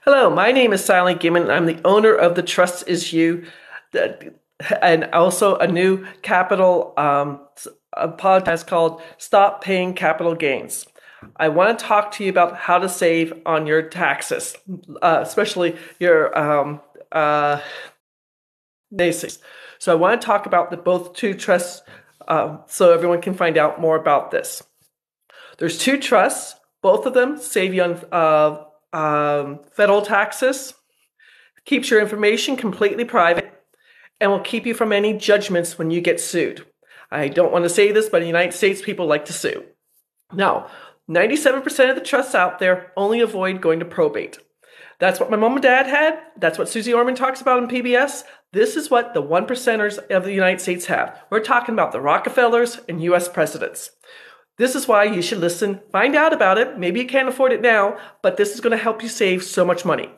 Hello, my name is Sally Gimmon. I'm the owner of The Trust Is You, and also a new capital a podcast called Stop Paying Capital Gains. I want to talk to you about how to save on your taxes, especially your basics. So I want to talk about both two trusts so everyone can find out more about this. There's two trusts. Both of them save you on federal taxes, keeps your information completely private, and will keep you from any judgments when you get sued. I don't want to say this, but in the United States, people like to sue. Now, 97% of the trusts out there only avoid going to probate. That's what my mom and dad had. That's what Susie Orman talks about in PBS. This is what the 1%ers of the United States have. We're talking about the Rockefellers and US Presidents. This is why you should listen, find out about it. Maybe you can't afford it now, but this is going to help you save so much money.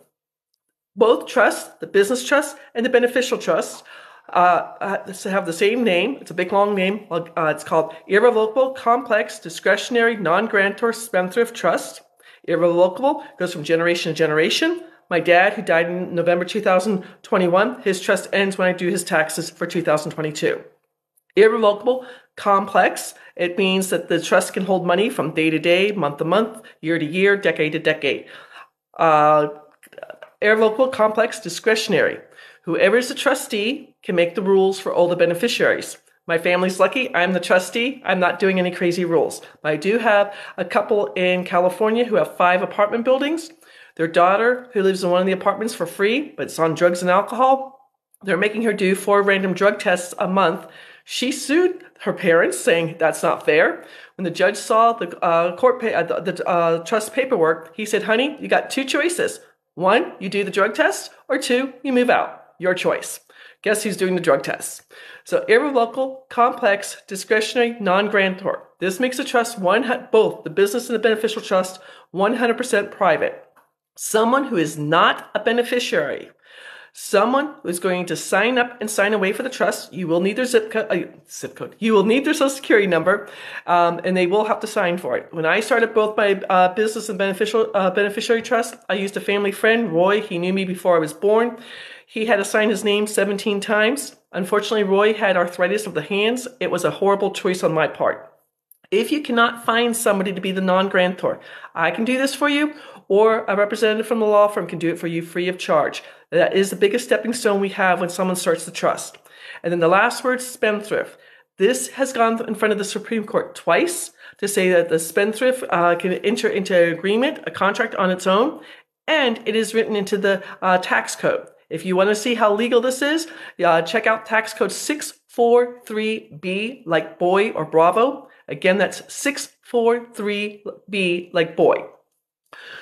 Both trusts, the business trust and the beneficial trust, have the same name. It's a big long name. It's called Irrevocable Complex Discretionary Non-Grantor Spendthrift Trust. Irrevocable goes from generation to generation. My dad, who died in November 2021, his trust ends when I do his taxes for 2022. Irrevocable complex, it means that the trust can hold money from day to day, month to month, year to year, decade to decade. Irrevocable complex discretionary. Whoever is the trustee can make the rules for all the beneficiaries. My family's lucky. I'm the trustee. I'm not doing any crazy rules. But I do have a couple in California who have 5 apartment buildings. Their daughter, who lives in one of the apartments for free, but it's on drugs and alcohol, they're making her do 4 random drug tests a month. She sued her parents, saying that's not fair. When the judge saw the trust paperwork, he said, "Honey, you got 2 choices. 1, you do the drug test, or 2, you move out. Your choice." Guess who's doing the drug tests? So irrevocable, complex, discretionary, non-grantor. This makes the trust both the business and the beneficial trust 100% private. Someone who is not a beneficiary, someone who is going to sign up and sign away for the trust, you will need their zip code. You will need their social security number, and they will have to sign for it. When I started both my business and beneficiary trust, I used a family friend, Roy. He knew me before I was born. He had to sign his name 17 times. Unfortunately, Roy had arthritis of the hands. It was a horrible choice on my part. If you cannot find somebody to be the non-grantor, I can do this for you, or a representative from the law firm can do it for you free of charge. That is the biggest stepping stone we have when someone starts the trust. And then the last word, spendthrift. This has gone in front of the Supreme Court twice to say that the spendthrift can enter into an agreement, a contract on its own, and it is written into the tax code. If you want to see how legal this is, check out tax code 643B, like boy or Bravo. Again, that's 643B, like boy.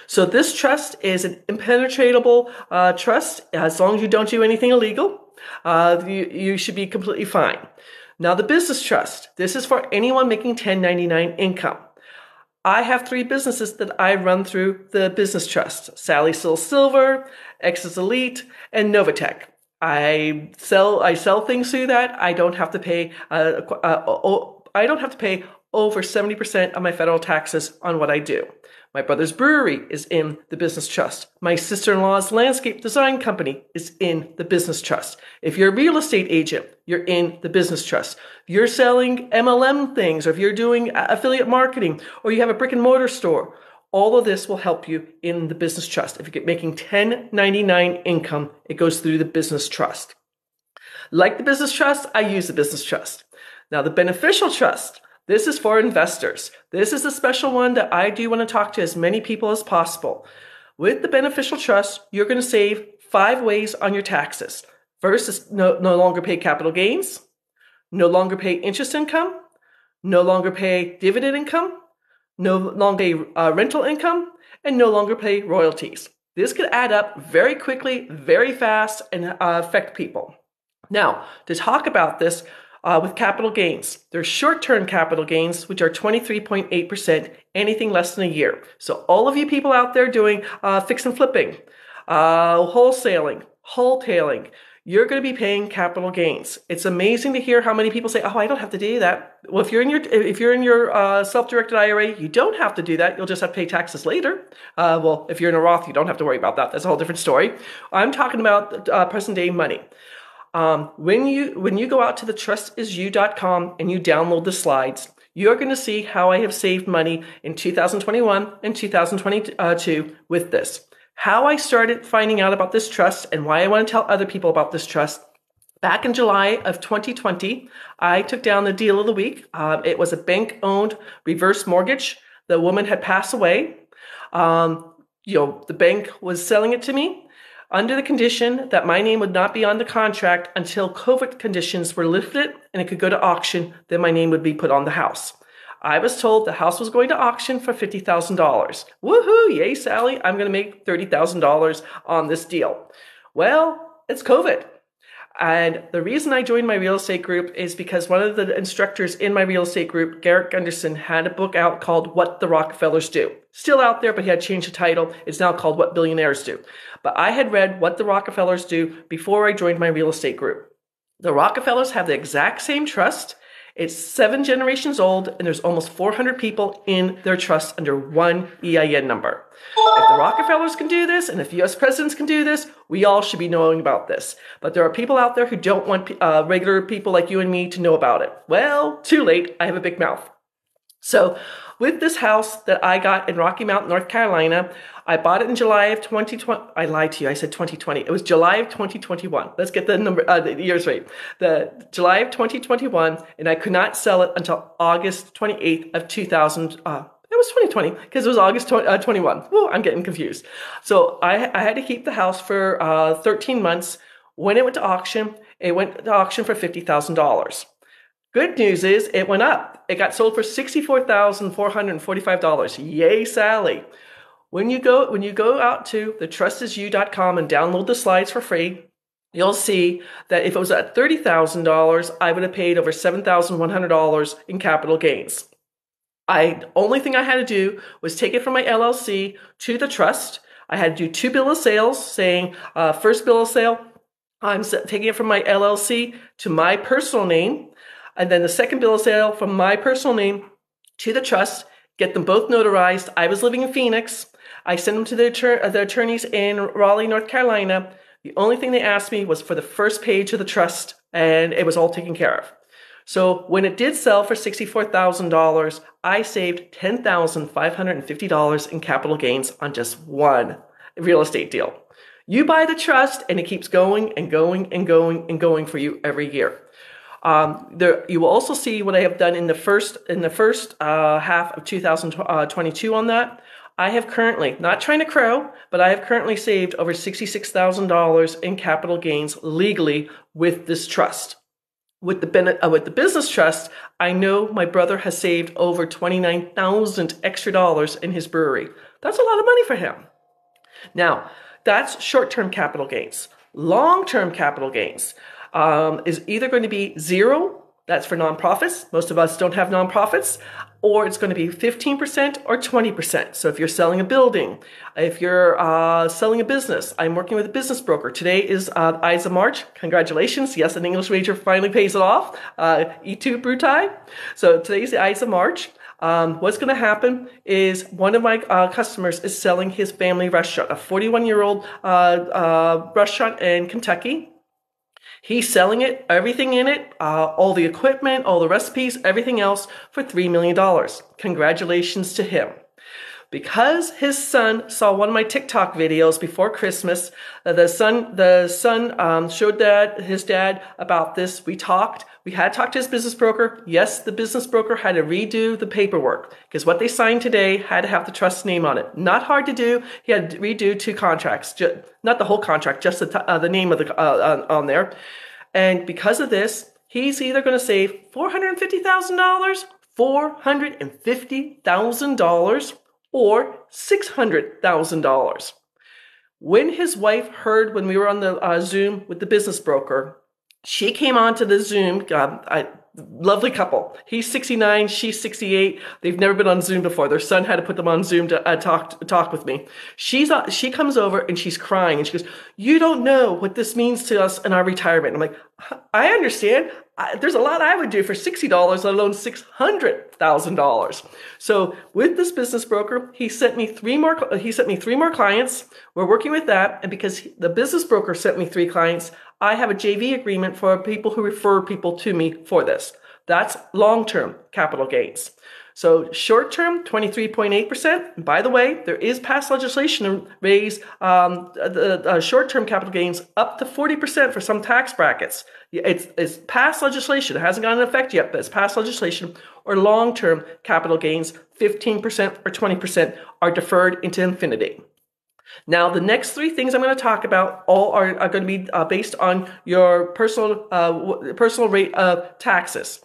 So this trust is an impenetrable trust. As long as you don't do anything illegal, you should be completely fine. Now, the business trust. This is for anyone making 1099 income. I have 3 businesses that I run through the business trust: Sally Silver, X's Elite, and Novatech. I sell things through that. I don't have to pay. I don't have to pay over 70% of my federal taxes on what I do. My brother's brewery is in the business trust. My sister-in-law's landscape design company is in the business trust. If you're a real estate agent, you're in the business trust. If you're selling MLM things, or if you're doing affiliate marketing, or you have a brick and mortar store, all of this will help you in the business trust. If you're making 1099 income, it goes through the business trust. Like the business trust, I use the business trust. Now, the beneficial trust, this is for investors. This is a special one that I do want to talk to as many people as possible. With the beneficial trust, you're going to save 5 ways on your taxes. First is no longer pay capital gains, no longer pay interest income, no longer pay dividend income, no longer pay rental income, and no longer pay royalties. This could add up very quickly, very fast, and affect people. Now, to talk about this, with capital gains, there's short-term capital gains, which are 23.8%, anything less than a year. So all of you people out there doing fix and flipping, wholesaling, wholetailing, you're going to be paying capital gains. It's amazing to hear how many people say, "Oh, I don't have to do that." Well, if you're in your self-directed IRA, you don't have to do that. You'll just have to pay taxes later. Well, if you're in a Roth, you don't have to worry about that. That's a whole different story. I'm talking about present day money. When you go out to the trustisyou.com and you download the slides, you're going to see how I have saved money in 2021 and 2022 with this. How I started finding out about this trust and why I want to tell other people about this trust. Back in July of 2020, I took down the deal of the week. It was a bank-owned reverse mortgage. The woman had passed away. The bank was selling it to me under the condition that my name would not be on the contract until COVID conditions were lifted and it could go to auction. Then my name would be put on the house. I was told the house was going to auction for $50,000. Woohoo! Yay, Sally! I'm going to make $30,000 on this deal. Well, it's COVID. And the reason I joined my real estate group is because one of the instructors in my real estate group, Garrett Gunderson, had a book out called What the Rockefellers Do. Still out there, but he had changed the title. It's now called What Billionaires Do. But I had read What the Rockefellers Do before I joined my real estate group. The Rockefellers have the exact same trust. It's 7 generations old, and there's almost 400 people in their trust under one EIN number. If the Rockefellers can do this, and if US presidents can do this, we all should be knowing about this. But there are people out there who don't want regular people like you and me to know about it. Well, too late. I have a big mouth. So with this house that I got in Rocky Mount, North Carolina, I bought it in July of 2020. I lied to you. I said 2020. It was July of 2021. Let's get the years right. The July of 2021, and I could not sell it until August 28th of 2000. It was 2020 because it was August 21. Whoa, I'm getting confused. So I had to keep the house for 13 months. When it went to auction, it went to auction for $50,000. Good news is it went up. It got sold for $64,445. Yay, Sally. When you go out to the trustisyou.com and download the slides for free, you'll see that if it was at $30,000, I would have paid over $7,100 in capital gains. Only thing I had to do was take it from my LLC to the trust. I had to do 2 bill of sales saying, first bill of sale, I'm taking it from my LLC to my personal name. And then the second bill of sale from my personal name to the trust, get them both notarized. I was living in Phoenix. I sent them to the attorneys in Raleigh, North Carolina. The only thing they asked me was for the first page of the trust, and it was all taken care of. So when it did sell for $64,000, I saved $10,550 in capital gains on just one real estate deal. You buy the trust, and it keeps going and going and going and going for you every year. You will also see what I have done in the first half of 2022 on that. I have currently, not trying to crow, but I have currently saved over $66,000 in capital gains legally with this trust. With the business trust, I know my brother has saved over $29,000 extra dollars in his brewery. That's a lot of money for him. Now, that's short-term capital gains. Long-term capital gains is either going to be 0, that's for nonprofits. Most of us don't have nonprofits. Or it's going to be 15% or 20%. So if you're selling a building, if you're selling a business, I'm working with a business broker. Today is Ides of March. Congratulations. Yes, an English major finally pays it off. E2 Brutai. So today's the Ides of March. What's going to happen is one of my customers is selling his family restaurant, a 41-year-old restaurant in Kentucky. He's selling it, everything in it, all the equipment, all the recipes, everything else for $3 million. Congratulations to him. Because his son saw one of my TikTok videos before Christmas, the son showed his dad about this. We talked. We had talked to his business broker. Yes, the business broker had to redo the paperwork because what they signed today had to have the trust name on it. Not hard to do. He had to redo 2 contracts, not the whole contract, just the name of the on there. And because of this, he's either going to save $450,000, $450,000, or $600,000. When his wife heard when we were on the Zoom with the business broker, she came onto the Zoom. Lovely couple. He's 69, she's 68. They've never been on Zoom before. Their son had to put them on Zoom to talk with me. She comes over and she's crying and she goes, "You don't know what this means to us in our retirement." I'm like, "I understand. There's a lot I would do for $60, let alone $600,000. So with this business broker, he sent me three more clients. We're working with that. And because the business broker sent me 3 clients, I have a JV agreement for people who refer people to me for this. That's long-term capital gains. So short-term, 23.8%. By the way, there is past legislation to raise the short-term capital gains up to 40% for some tax brackets. It's past legislation. It hasn't gone into effect yet, but it's past legislation. Or long-term capital gains, 15% or 20% are deferred into infinity. Now, the next 3 things I'm going to talk about all are going to be based on your personal rate of taxes.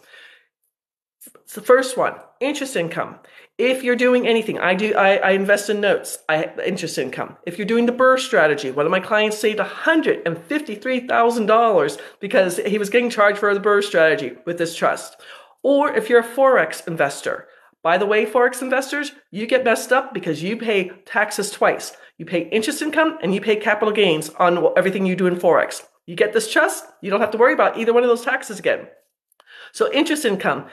It's the first one, interest income. If you're doing anything, I invest in notes, interest income. If you're doing the BRRRR strategy, one of my clients saved $153,000 because he was getting charged for the BRRRR strategy with this trust. Or if you're a Forex investor. By the way, Forex investors, you get messed up because you pay taxes twice. You pay interest income and you pay capital gains on everything you do in Forex. You get this trust, you don't have to worry about either one of those taxes again. So interest income,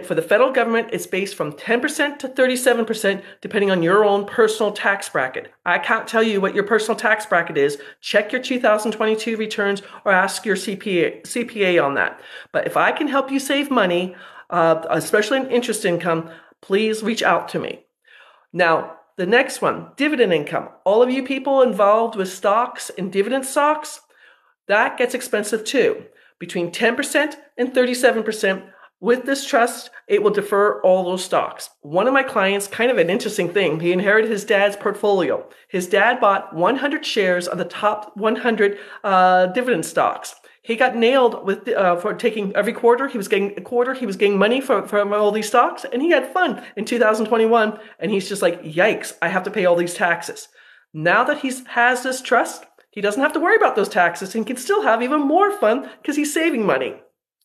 for the federal government, it's based from 10% to 37%, depending on your own personal tax bracket. I can't tell you what your personal tax bracket is. Check your 2022 returns or ask your CPA on that. But if I can help you save money, especially in interest income, please reach out to me. Now, the next one, dividend income. All of you people involved with stocks and dividend stocks, that gets expensive too. Between 10% and 37%. With this trust, it will defer all those stocks. One of my clients, kind of an interesting thing, he inherited his dad's portfolio. His dad bought 100 shares of the top 100 dividend stocks. He got nailed with for taking every quarter. He was getting a quarter. He was getting money from all these stocks, and he had fun in 2021. And he's just like, "Yikes! I have to pay all these taxes." Now that he has this trust, he doesn't have to worry about those taxes, and can still have even more fun because he's saving money.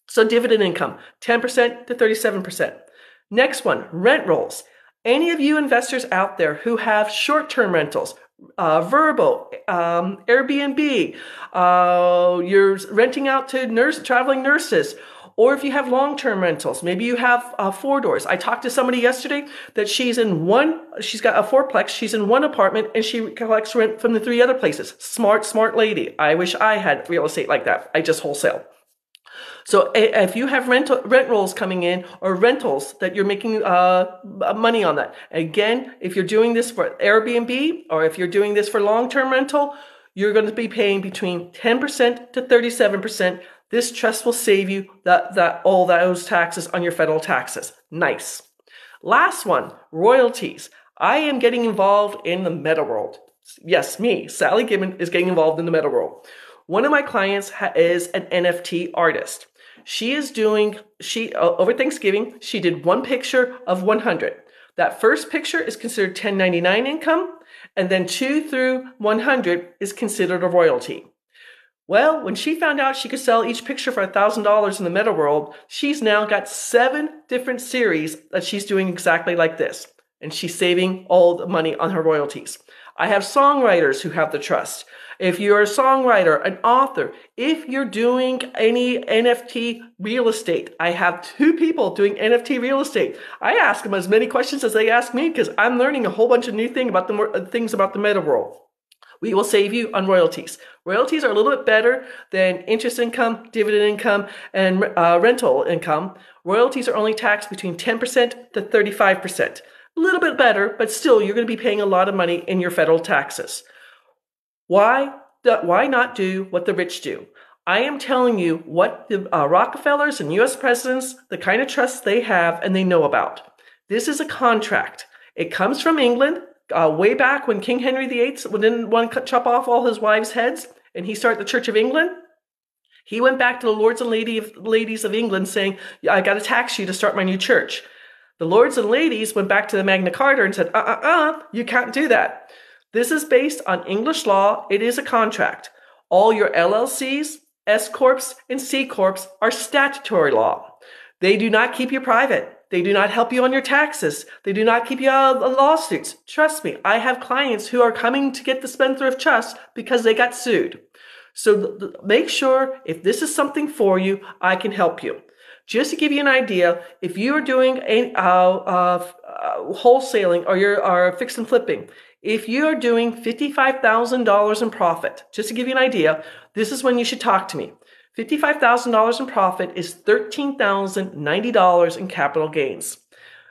So dividend income, 10% to 37%. Next one, rent rolls. Any of you investors out there who have short-term rentals, Verbo, Airbnb, you're renting out to traveling nurses, or if you have long-term rentals, maybe you have 4 doors. I talked to somebody yesterday that she's got a 4-plex, she's in one apartment, and she collects rent from the 3 other places. Smart lady. I wish I had real estate like that. I just wholesale. So if you have rent rolls coming in or rentals that you're making money on that, again, if you're doing this for Airbnb or if you're doing this for long-term rental, you're going to be paying between 10% to 37%. This trust will save you all those taxes on your federal taxes. Nice. Last one, royalties. I am getting involved in the meta world. Yes, me, Sally Gibbon, is getting involved in the meta world. One of my clients is an NFT artist. Over Thanksgiving, she did 1 picture of 100. That first picture is considered 1099 income, and then 2 through 100 is considered a royalty. Well, when she found out she could sell each picture for $1,000 in the meta world, she's now got 7 different series that she's doing exactly like this. And she's saving all the money on her royalties. I have songwriters who have the trust. If you're a songwriter, an author, if you're doing any NFT real estate, I have 2 people doing NFT real estate. I ask them as many questions as they ask me because I'm learning a whole bunch of new things about the meta world. We will save you on royalties. Royalties are a little bit better than interest income, dividend income, and rental income. Royalties are only taxed between 10% to 35%. A little bit better, but still you're going to be paying a lot of money in your federal taxes. Why not do what the rich do? I am telling you what the Rockefellers and US Presidents, the kind of trusts they have and they know about. This is a contract. It comes from England, way back when King Henry VIII didn't want to chop off all his wives' heads and he started the Church of England. He went back to the lords and ladies of England saying, "I got to tax you to start my new church." The lords and ladies went back to the Magna Carta and said, you can't do that. This is based on English law. It is a contract. All your LLCs, S Corps, and C Corps are statutory law. They do not keep you private. They do not help you on your taxes. They do not keep you out of lawsuits. Trust me, I have clients who are coming to get the Spendthrift Trust because they got sued. So make sure if this is something for you, I can help you. Just to give you an idea, if you are doing wholesaling or fix and flipping, if you are doing $55,000 in profit, just to give you an idea, this is when you should talk to me. $55,000 in profit is $13,090 in capital gains.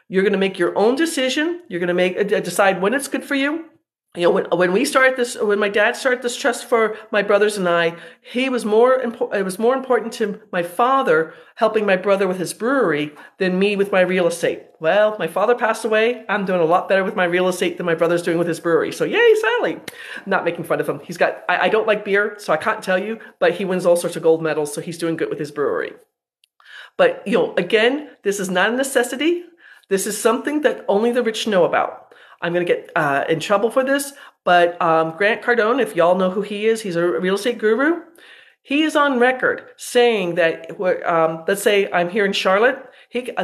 You're going to make your own decision. You're going to decide when it's good for you. You know, when my dad started this trust for my brothers and I, it was more important to my father helping my brother with his brewery than me with my real estate. Well, my father passed away. I'm doing a lot better with my real estate than my brother's doing with his brewery. So yay, Sally. Not making fun of him. I don't like beer, so I can't tell you, but he wins all sorts of gold medals, so he's doing good with his brewery. But, you know, again, this is not a necessity. This is something that only the rich know about. I'm going to get in trouble for this, but Grant Cardone, if y'all know who he is, he's a real estate guru. He is on record saying that, let's say I'm here in Charlotte.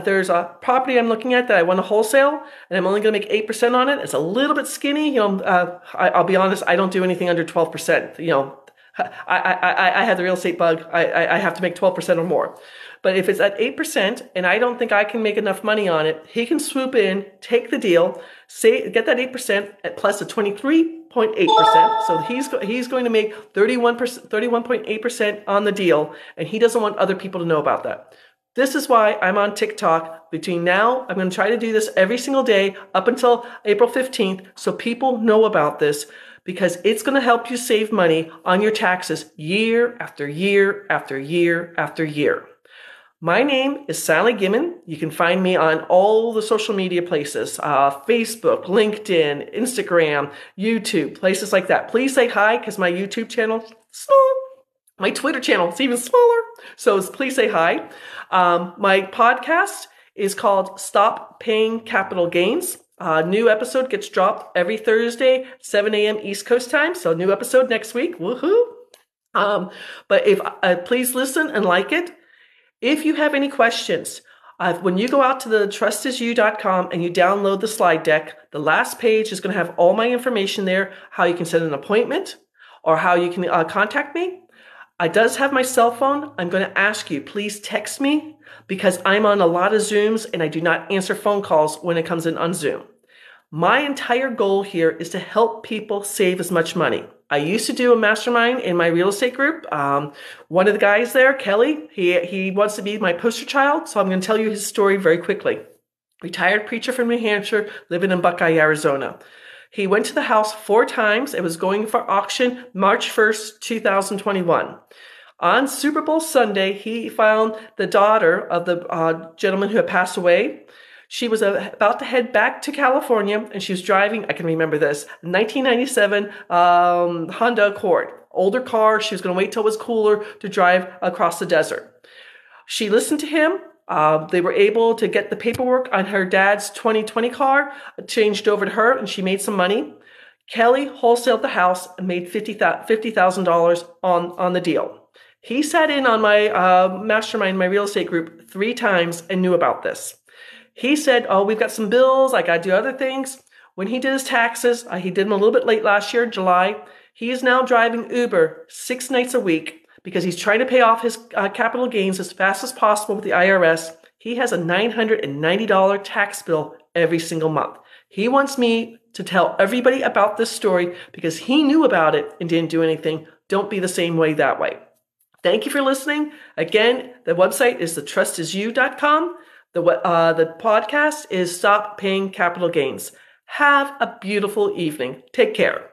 There's a property I'm looking at that I want to wholesale, and I'm only going to make 8% on it. It's a little bit skinny. You know, I'll be honest, I don't do anything under 12%. You know, I have the real estate bug. I have to make 12% or more. But if it's at 8% and I don't think I can make enough money on it, he can swoop in, take the deal, get that 8% at plus a 23.8%. So he's going to make 31.8% on the deal, and he doesn't want other people to know about that. This is why I'm on TikTok. Between now, I'm going to try to do this every single day up until April 15th so people know about this, because it's going to help you save money on your taxes year after year after year after year. My name is Sally Gimmon. You can find me on all the social media places, Facebook, LinkedIn, Instagram, YouTube, places like that. Please say hi, because my YouTube channel is small. My Twitter channel is even smaller. So please say hi. My podcast is called Stop Paying Capital Gains. New episode gets dropped every Thursday, 7 a.m. East Coast time. So new episode next week. Woohoo! But please listen and like it. If you have any questions, when you go out to the trustisyou.com and you download the slide deck, the last page is going to have all my information there, how you can set an appointment or how you can contact me. I does have my cell phone. I'm going to ask you, please text me, because I'm on a lot of Zooms and I do not answer phone calls when it comes in on Zoom. My entire goal here is to help people save as much money. I used to do a mastermind in my real estate group. One of the guys there, Kelly, he wants to be my poster child, so I'm going to tell you his story very quickly. Retired preacher from New Hampshire, living in Buckeye, Arizona. He went to the house 4 times. It was going for auction March 1st, 2021. On Super Bowl Sunday, he found the daughter of the gentleman who had passed away. She was about to head back to California, and she was driving, I can remember this, 1997 Honda Accord. Older car. She was going to wait till it was cooler to drive across the desert. She listened to him. They were able to get the paperwork on her dad's 2020 car, changed over to her, and she made some money. Kelly wholesaled the house and made $50,000 on the deal. He sat in on my mastermind, my real estate group, 3 times and knew about this. He said, oh, we've got some bills. I got to do other things. When he did his taxes, he did them a little bit late last year, July. He is now driving Uber 6 nights a week because he's trying to pay off his capital gains as fast as possible with the IRS. He has a $990 tax bill every single month. He wants me to tell everybody about this story because he knew about it and didn't do anything. Don't be the same way that way. Thank you for listening. Again, the website is thetrustisYou.com. The podcast is Stop Paying Capital Gains. Have a beautiful evening. Take care.